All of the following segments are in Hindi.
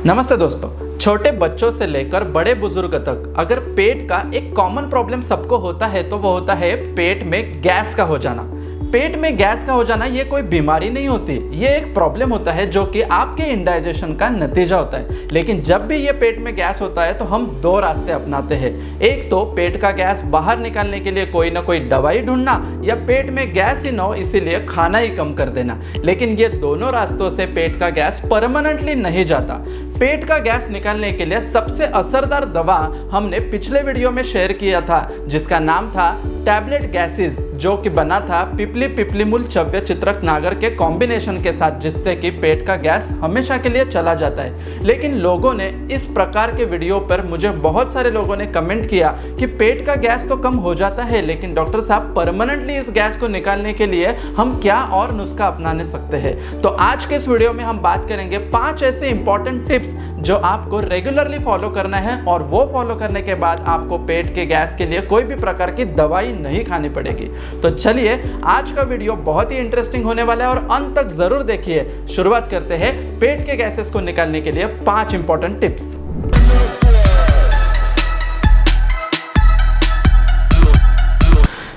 नमस्ते दोस्तों, छोटे बच्चों से लेकर बड़े बुजुर्ग तक अगर पेट का एक कॉमन प्रॉब्लम सबको होता है तो वो होता है पेट में गैस का हो जाना। पेट में गैस का हो जाना ये कोई बीमारी नहीं होती, ये एक प्रॉब्लम होता है जो कि आपके इंडाइजेशन का नतीजा होता है। लेकिन जब भी ये पेट में गैस होता है तो हम दो रास्ते अपनाते हैं। एक तो पेट का गैस बाहर निकालने के लिए कोई ना कोई दवाई ढूंढना, या पेट में गैस ही ना हो इसीलिए खाना ही कम कर देना। लेकिन ये दोनों रास्तों से पेट का गैस परमानेंटली नहीं जाता। पेट का गैस निकालने के लिए सबसे असरदार दवा हमने पिछले वीडियो में शेयर किया था, जिसका नाम था टैबलेट गैसेस, जो कि बना था पिपली पिपलीमूल चव्य चित्रक नागर के कॉम्बिनेशन के साथ, जिससे कि पेट का गैस हमेशा के लिए चला जाता है। लेकिन लोगों ने इस प्रकार के वीडियो पर मुझे बहुत सारे लोगों ने कमेंट किया कि पेट का गैस तो कम हो जाता है, लेकिन डॉक्टर साहब परमानेंटली इस गैस को निकालने के लिए हम क्या और नुस्खा अपनाने सकते हैं। तो आज के इस वीडियो में हम बात करेंगे 5 ऐसे इंपॉर्टेंट टिप्स जो आपको रेगुलरली फॉलो करना है, और वो फॉलो करने के बाद आपको पेट के गैस के लिए कोई भी प्रकार की दवाई नहीं खानी पड़ेगी। तो चलिए, आज का वीडियो बहुत ही इंटरेस्टिंग होने वाला है और अंत तक जरूर देखिए। शुरुआत करते हैं पेट के गैसेस को निकालने के लिए 5 इंपॉर्टेंट टिप्स।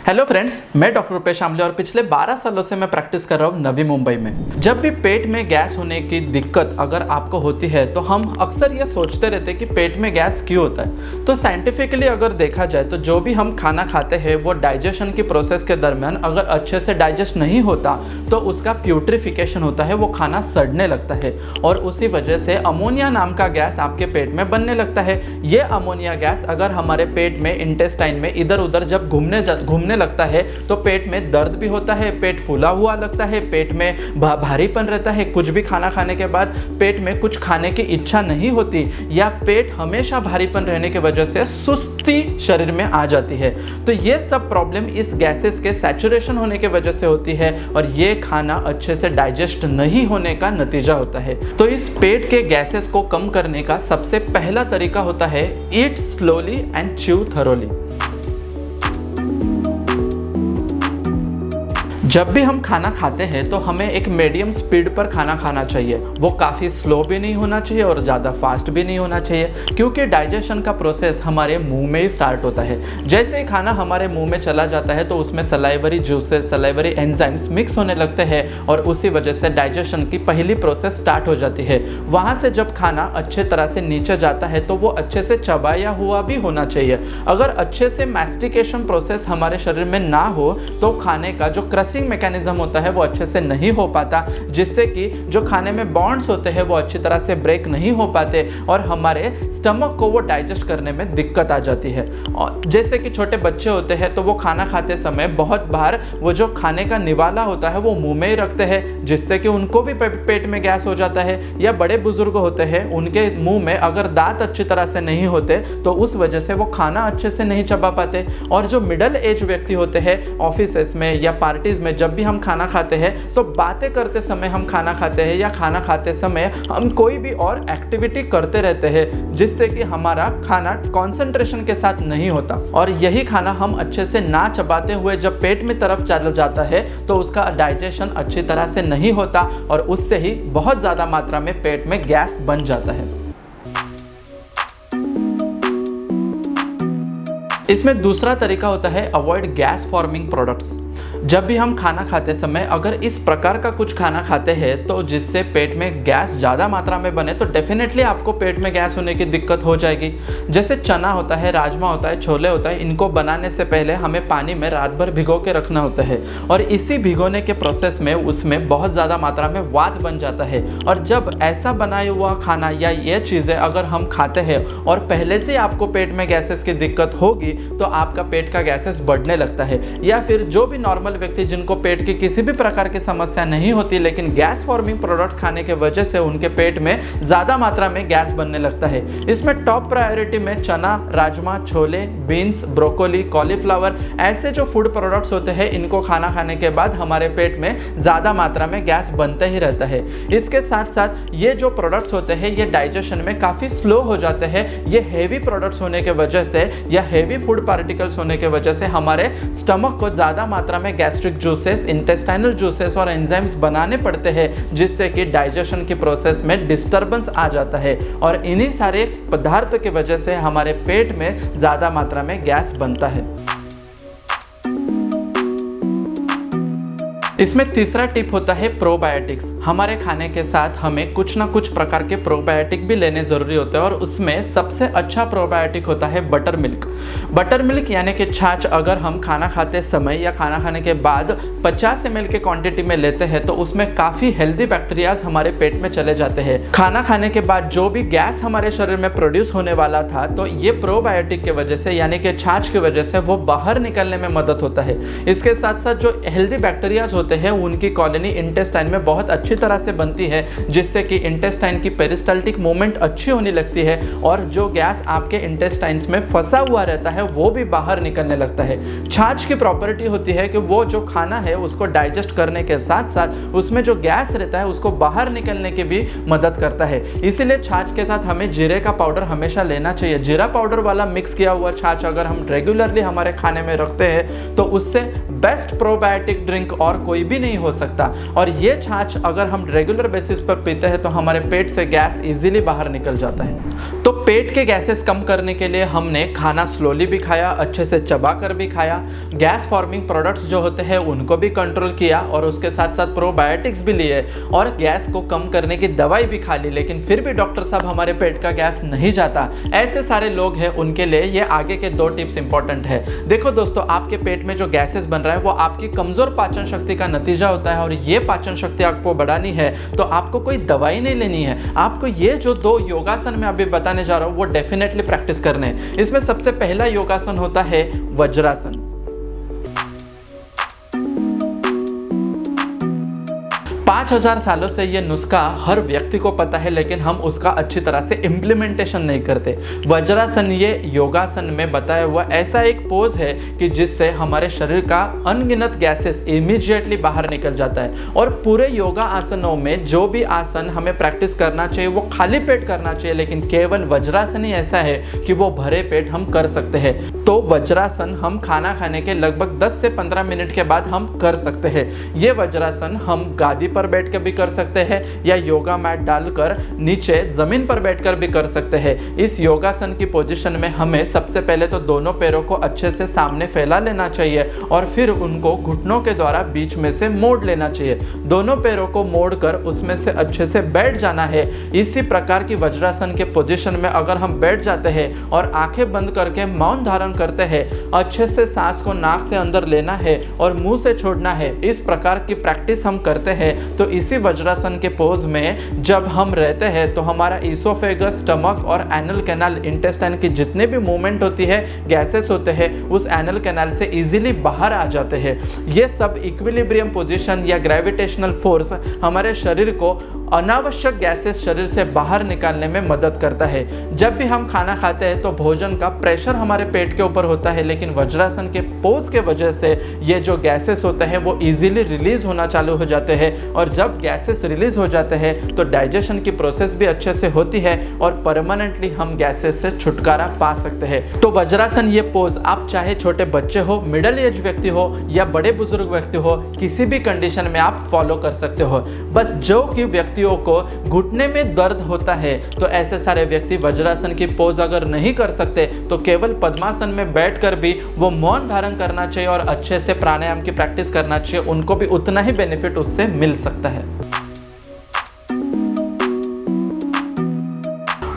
हेलो फ्रेंड्स, मैं डॉक्टर रुपेश आमले और पिछले 12 सालों से मैं प्रैक्टिस कर रहा हूँ नवी मुंबई में। जब भी पेट में गैस होने की दिक्कत अगर आपको होती है तो हम अक्सर ये सोचते रहते हैं कि पेट में गैस क्यों होता है। तो साइंटिफिकली अगर देखा जाए तो जो भी हम खाना खाते हैं वो डाइजेशन की प्रोसेस के दरमियान अगर अच्छे से डाइजेस्ट नहीं होता तो उसका प्यूट्रिफिकेशन होता है, वो खाना सड़ने लगता है और उसी वजह से अमोनिया नाम का गैस आपके पेट में बनने लगता है। ये अमोनिया गैस अगर हमारे पेट में इंटेस्टाइन में इधर उधर जब घूमने लगता है तो पेट में दर्द भी होता है, पेट फूला हुआ लगता है, पेट में भारीपन रहता है, कुछ भी खाना खाने के बाद पेट में कुछ खाने की इच्छा नहीं होती, या पेट हमेशा भारीपन रहने की वजह से सुस्ती शरीर में आ जाती है। तो ये सब प्रॉब्लम इस गैसेस के सैचुरेशन होने की वजह से होती है और ये खाना अच्छे से डाइजेस्ट नहीं होने का नतीजा होता है। तो इस पेट के गैसेस को कम करने का सबसे पहला तरीका होता है ईट स्लोली एंड च्यू थरोली। जब भी हम खाना खाते हैं तो हमें एक मीडियम स्पीड पर खाना खाना चाहिए। वो काफ़ी स्लो भी नहीं होना चाहिए और ज़्यादा फास्ट भी नहीं होना चाहिए, क्योंकि डाइजेशन का प्रोसेस हमारे मुंह में ही स्टार्ट होता है। जैसे ही खाना हमारे मुंह में चला जाता है तो उसमें salivary juices, salivary enzymes mix होने लगते हैं और उसी वजह से डाइजेशन की पहली प्रोसेस स्टार्ट हो जाती है। वहाँ से जब खाना अच्छे तरह से नीचे जाता है तो वो अच्छे से चबाया हुआ भी होना चाहिए। अगर अच्छे से मैस्टिकेशन प्रोसेस हमारे शरीर में ना हो तो खाने का जो क्रसिंग मैकेनिज्म होता है वो अच्छे से नहीं हो पाता, जिससे कि जो खाने में बॉन्ड्स होते हैं वो अच्छी तरह से ब्रेक नहीं हो पाते और हमारे स्टमक को वो डाइजेस्ट करने में दिक्कत आ जाती है। और जैसे कि छोटे बच्चे होते हैं तो वो खाना खाते समय बहुत बार वो जो खाने का निवाला होता है वो मुंह में ही रखते हैं, जिससे कि उनको भी पेट में गैस हो जाता है। या बड़े बुजुर्ग होते हैं, उनके मुंह में अगर दांत अच्छी तरह से नहीं होते तो उस वजह से वो खाना अच्छे से नहीं चबा पाते। और जो मिडिल एज व्यक्ति होते हैं, ऑफिसेस में या पार्टीज में जब भी हम खाना खाते हैं तो बातें करते समय हम खाना खाते हैं, या खाना खाते समय हम कोई भी और एक्टिविटी करते रहते हैं, जिससे कि हमारा खाना कंसंट्रेशन के साथ नहीं होता। और यही खाना हम अच्छे से ना चबाते हुए जब पेट में तरफ चला जाता है तो उसका डाइजेशन अच्छी तरह से नहीं होता और उससे ही बहुत ज़्यादा मात्रा में पेट में गैस बन जाता है। इसमें दूसरा तरीका होता है अवॉइड गैस फॉर्मिंग प्रोडक्ट्स। जब भी हम खाना खाते समय अगर इस प्रकार का कुछ खाना खाते हैं तो जिससे पेट में गैस ज़्यादा मात्रा में बने तो डेफिनेटली आपको पेट में गैस होने की दिक्कत हो जाएगी। जैसे चना होता है, राजमा होता है, छोले होता है, इनको बनाने से पहले हमें पानी में रात भर भिगो के रखना होता है और इसी भिगोने के प्रोसेस में उसमें बहुत ज़्यादा मात्रा में वात बन जाता है। और जब ऐसा बनाया हुआ खाना या ये चीज़ें अगर हम खाते हैं और पहले से आपको पेट में गैसेस की दिक्कत होगी तो आपका पेट का गैसेस बढ़ने लगता है। या फिर जो भी नॉर्मल व्यक्ति जिनको पेट की किसी भी प्रकार की समस्या नहीं होती, लेकिन गैस फॉर्मिंग प्रोडक्ट्स खाने के वजह से उनके पेट में ज़्यादा मात्रा में गैस बनने लगता है। इसमें टॉप प्रायोरिटी में चना, rajma, chole, beans, broccoli, cauliflower, ऐसे जो फूड प्रोडक्ट्स होते हैं इनको खाना खाने के बाद हमारे पेट में ज़्यादा मात्रा में गैस बनते ही रहता है। इसके साथ साथ ये जो प्रोडक्ट्स होते हैं ये डाइजेशन में काफ़ी स्लो हो जाते हैं। ये हेवी प्रोडक्ट्स होने के वजह से या हेवी फूड पार्टिकल्स होने के वजह से हमारे स्टमक को ज़्यादा मात्रा में गैस्ट्रिक जूसेस, इंटेस्टाइनल जूसेस और एंजाइम्स बनाने पड़ते हैं, जिससे कि डाइजेशन की प्रोसेस में डिस्टर्बेंस आ जाता है और इन्हीं सारे पदार्थ की वजह से हमारे पेट में ज़्यादा मात्रा में गैस बनता है। इसमें तीसरा टिप होता है प्रोबायोटिक्स। हमारे खाने के साथ हमें कुछ ना कुछ प्रकार के प्रोबायोटिक भी लेने ज़रूरी होते हैं और उसमें सबसे अच्छा प्रोबायोटिक होता है बटर मिल्क। बटर मिल्क यानी कि छाछ अगर हम खाना खाते समय या खाना खाने के बाद 50 ml के क्वांटिटी में लेते हैं तो उसमें काफ़ी हेल्दी बैक्टीरियाज हमारे पेट में चले जाते हैं। खाना खाने के बाद जो भी गैस हमारे शरीर में प्रोड्यूस होने वाला था तो ये प्रोबायोटिक की वजह से यानी कि छाछ की वजह से वो बाहर निकलने में मदद होता है। इसके साथ साथ जो हेल्दी बैक्टीरियाज होते हैं उनकी कॉलोनी इंटेस्टाइन में बहुत अच्छी तरह से बनती है, जिससे कि इंटेस्टाइन की पेरिस्टाल्टिक मूवमेंट अच्छी होने लगती है और जो गैस आपके इंटेस्टाइन्स में फंसा हुआ रहता है वो भी बाहर निकलने लगता है। छाछ की प्रॉपर्टी होती है कि वो जो खाना है उसको डाइजेस्ट करने के साथ साथ उसमें जो गैस रहता है उसको बाहर निकलने की भी मदद करता है। इसीलिए छाछ के साथ हमें जीरे का पाउडर हमेशा लेना चाहिए। जीरा पाउडर वाला मिक्स किया हुआ छाछ अगर हम रेगुलरली हमारे खाने में रखते हैं तो उससे बेस्ट प्रोबायोटिक ड्रिंक और कोई भी नहीं हो सकता। और ये छाछ अगर हम रेगुलर बेसिस पर पीते हैं तो हमारे पेट से गैस इजीली बाहर निकल जाता है। तो पेट के गैसेस कम करने के लिए हमने खाना स्लोली भी खाया, अच्छे से चबा कर भी खाया, गैस फॉर्मिंग प्रोडक्ट्स जो होते हैं उनको भी कंट्रोल किया और उसके साथ साथ प्रोबायोटिक्स भी लिए और गैस को कम करने की दवाई भी खा ली, लेकिन फिर भी डॉक्टर साहब हमारे पेट का गैस नहीं जाता। ऐसे सारे लोग हैं, उनके लिए ये आगे के 2 टिप्स इंपॉर्टेंट है। देखो दोस्तों, आपके पेट में जो गैसेस बन रहा है वो आपकी कमजोर पाचन शक्ति का नतीजा होता है और ये पाचन शक्ति आपको बढ़ानी है तो आपको कोई दवाई नहीं लेनी है। आपको ये जो 2 योगासन मैं अभी बताने जा रहा हूं वो डेफिनेटली प्रैक्टिस करने हैं। इसमें सबसे पहला योगासन होता है वज्रासन। 5000 सालों से ये नुस्खा हर व्यक्ति को पता है, लेकिन हम उसका अच्छी तरह से इम्प्लीमेंटेशन नहीं करते। वज्रासन ये योगासन में बताया हुआ ऐसा एक पोज है कि जिससे हमारे शरीर का अनगिनत गैसेस इमीडिएटली बाहर निकल जाता है। और पूरे योगा आसनों में जो भी आसन हमें प्रैक्टिस करना चाहिए वो खाली पेट करना चाहिए, लेकिन केवल वज्रासन ही ऐसा है कि वो भरे पेट हम कर सकते हैं। तो वज्रासन हम खाना खाने के लगभग 10 से 15 मिनट के बाद हम कर सकते हैं। ये वज्रासन हम गादी पर बैठ कर भी कर सकते हैं या योगा मैट डालकर नीचे जमीन पर बैठकर भी कर सकते हैं। इस योगासन की पोजीशन में हमें सबसे पहले तो दोनों पैरों को अच्छे से सामने फैला लेना चाहिए और फिर उनको घुटनों के द्वारा बीच में से मोड़ लेना चाहिए। दोनों पैरों को मोड़कर उसमें से अच्छे से बैठ जाना है। इसी प्रकार की वज्रासन के पोजीशन में अगर हम बैठ जाते हैं और आंखें बंद करके मौन धारण करते हैं, अच्छे से सांस को नाक से अंदर लेना है और मुंह से छोड़ना है, इस प्रकार की प्रैक्टिस हम करते हैं तो इसी वज्रासन के पोज में जब हम रहते हैं तो हमारा इसोफेगस, स्टमक और एनल कैनाल, इंटेस्टाइन की जितने भी मूवमेंट होती है, गैसेस होते हैं, उस एनल कैनाल से इजीली बाहर आ जाते हैं। ये सब इक्विलिब्रियम पोजीशन या ग्रेविटेशनल फोर्स हमारे शरीर को अनावश्यक गैसेस शरीर से बाहर निकालने में मदद करता है। जब भी हम खाना खाते हैं तो भोजन का प्रेशर हमारे पेट के ऊपर होता है, लेकिन वज्रासन के पोज के वजह से ये जो गैसेस होते हैं वो इजीली रिलीज होना चालू हो जाते हैं और जब गैसेस रिलीज हो जाते हैं तो डाइजेशन की प्रोसेस भी अच्छे से होती है और परमानेंटली हम गैसेस से छुटकारा पा सकते हैं। तो वज्रासन ये पोज आप चाहे छोटे बच्चे हो, मिडिल एज व्यक्ति हो या बड़े बुजुर्ग व्यक्ति हो, किसी भी कंडीशन में आप फॉलो कर सकते हो। बस जो कि व्यक्तियों को घुटने में दर्द होता है तो ऐसे सारे व्यक्ति वज्रासन की पोज अगर नहीं कर सकते तो केवल पद्मासन में बैठकर भी वो मौन धारण करना चाहिए और अच्छे से प्राणायाम की प्रैक्टिस करना चाहिए। उनको भी उतना ही बेनिफिट उससे मिल सकता है।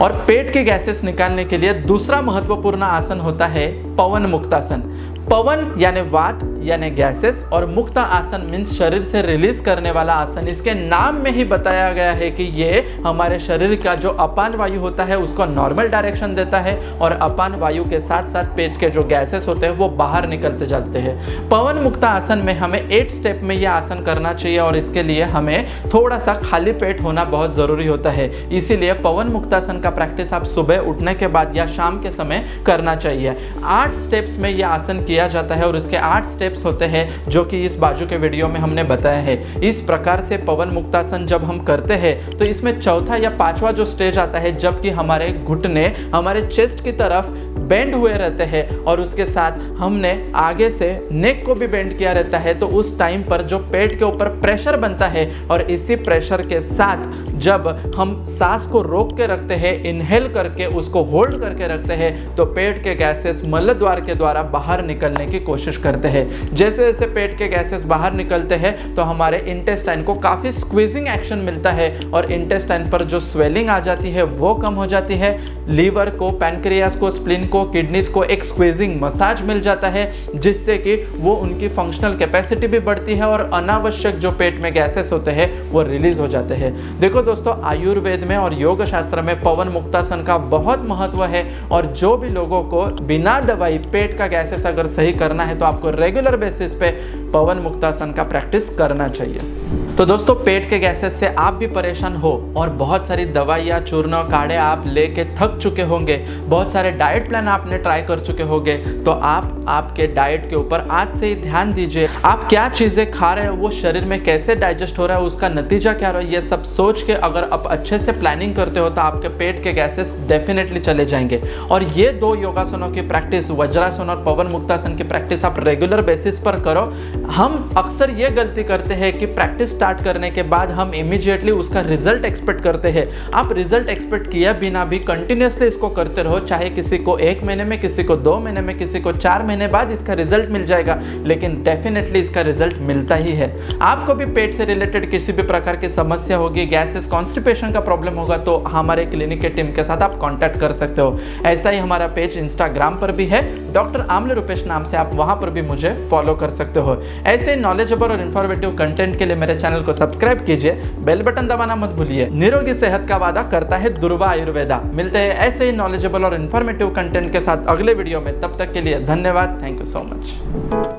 और पेट के गैसेस निकालने के लिए दूसरा महत्वपूर्ण आसन होता है पवन मुक्तासन। पवन यानी वात यानी गैसेस और मुक्त आसन मीन्स शरीर से रिलीज करने वाला आसन। इसके नाम में ही बताया गया है कि ये हमारे शरीर का जो अपान वायु होता है उसको नॉर्मल डायरेक्शन देता है और अपान वायु के साथ साथ पेट के जो गैसेस होते हैं वो बाहर निकलते जाते हैं। पवन मुक्त आसन में हमें 8 स्टेप में यह आसन करना चाहिए और इसके लिए हमें थोड़ा सा खाली पेट होना बहुत ज़रूरी होता है। इसीलिए पवन मुक्तासन का प्रैक्टिस आप सुबह उठने के बाद या शाम के समय करना चाहिए। 8 स्टेप्स में यह आसन किया जाता है और इसके 8 स्टेप्स स्टेप्स होते हैं जो कि इस बाजू के वीडियो में हमने बताया है। इस प्रकार से पवन मुक्तासन जब हम करते हैं तो इसमें चौथा या पांचवा जो स्टेज आता है जबकि हमारे घुटने हमारे चेस्ट की तरफ बेंड हुए रहते हैं और उसके साथ हमने आगे से नेक को भी बेंड किया रहता है, तो उस टाइम पर जो पेट के ऊपर प्रेशर बनता है और इसी प्रेशर के साथ जब हम सांस को रोक के रखते हैं, इनहेल करके उसको होल्ड करके रखते हैं, तो पेट के गैसेस मल द्वार के द्वारा बाहर निकलने की कोशिश करते हैं। जैसे जैसे पेट के गैसेस बाहर निकलते हैं तो हमारे इंटेस्टाइन को काफ़ी स्क्वीजिंग एक्शन मिलता है और इंटेस्टाइन पर जो स्वेलिंग आ जाती है वो कम हो जाती है। लीवर को, पैनक्रियास को, स्प्लीन को, किडनीज को एक स्क्वीजिंग मसाज मिल जाता है जिससे कि वो उनकी फंक्शनल कैपेसिटी भी बढ़ती है और अनावश्यक जो पेट में गैसेस होते हैं वो रिलीज हो जाते हैं। देखो दोस्तों, आयुर्वेद में और योग शास्त्र में पवन मुक्तासन का बहुत महत्व है और जो भी लोगों को बिना दवाई पेट का गैसेस अगर सही करना है तो आपको रेगुलर बेसिस पे पवन मुक्तासन का प्रैक्टिस करना चाहिए। तो दोस्तों, पेट के गैसेस से आप भी परेशान हो और बहुत सारी दवाइयाँ, चूर्ण, काढ़े आप लेके थक चुके होंगे, बहुत सारे डाइट प्लान आपने ट्राई कर चुके होंगे, तो आप आपके डाइट के ऊपर आज से ही ध्यान दीजिए। आप क्या चीज़ें खा रहे हो, वो शरीर में कैसे डाइजेस्ट हो रहा है, उसका नतीजा क्या रहा है, ये सब सोच के अगर आप अच्छे से प्लानिंग करते हो तो आपके पेट के गैसेस डेफिनेटली चले जाएंगे। और ये दो योगासनों की प्रैक्टिस, वज्रासन और पवन मुक्तासन की प्रैक्टिस आप रेगुलर बेसिस पर करो। हम अक्सर ये गलती करते हैं कि प्रैक्टिस स्टार्ट करने के बाद हम इमीडिएटली उसका रिजल्ट एक्सपेक्ट करते हैं। आप रिजल्ट एक्सपेक्ट किया बिना भी कंटिन्यूअसली इसको करते रहो, चाहे किसी को 1 महीने में, किसी को 2 महीने में, किसी को 4 महीने बाद इसका रिजल्ट मिल जाएगा, लेकिन डेफिनेटली इसका रिजल्ट मिलता ही है। आपको भी पेट से रिलेटेड किसी भी प्रकार की समस्या होगी, गैसेस, कॉन्स्टिपेशन का प्रॉब्लम होगा, तो हमारे क्लिनिक के टीम के साथ आप कॉन्टैक्ट कर सकते हो। ऐसा ही हमारा पेज इंस्टाग्राम पर भी है, डॉक्टर आमले रूपेश नाम से, आप वहां पर भी मुझे फॉलो कर सकते हो। ऐसे नॉलेजेबल और इन्फॉर्मेटिव कंटेंट के लिए मेरे चैनल को सब्सक्राइब कीजिए, बेल बटन दबाना मत भूलिए। निरोगी सेहत का वादा करता है दुर्वा आयुर्वेदा। मिलते हैं ऐसे ही नॉलेजेबल और इन्फॉर्मेटिव कंटेंट के साथ अगले वीडियो में, तब तक के लिए धन्यवाद। Thank you so much.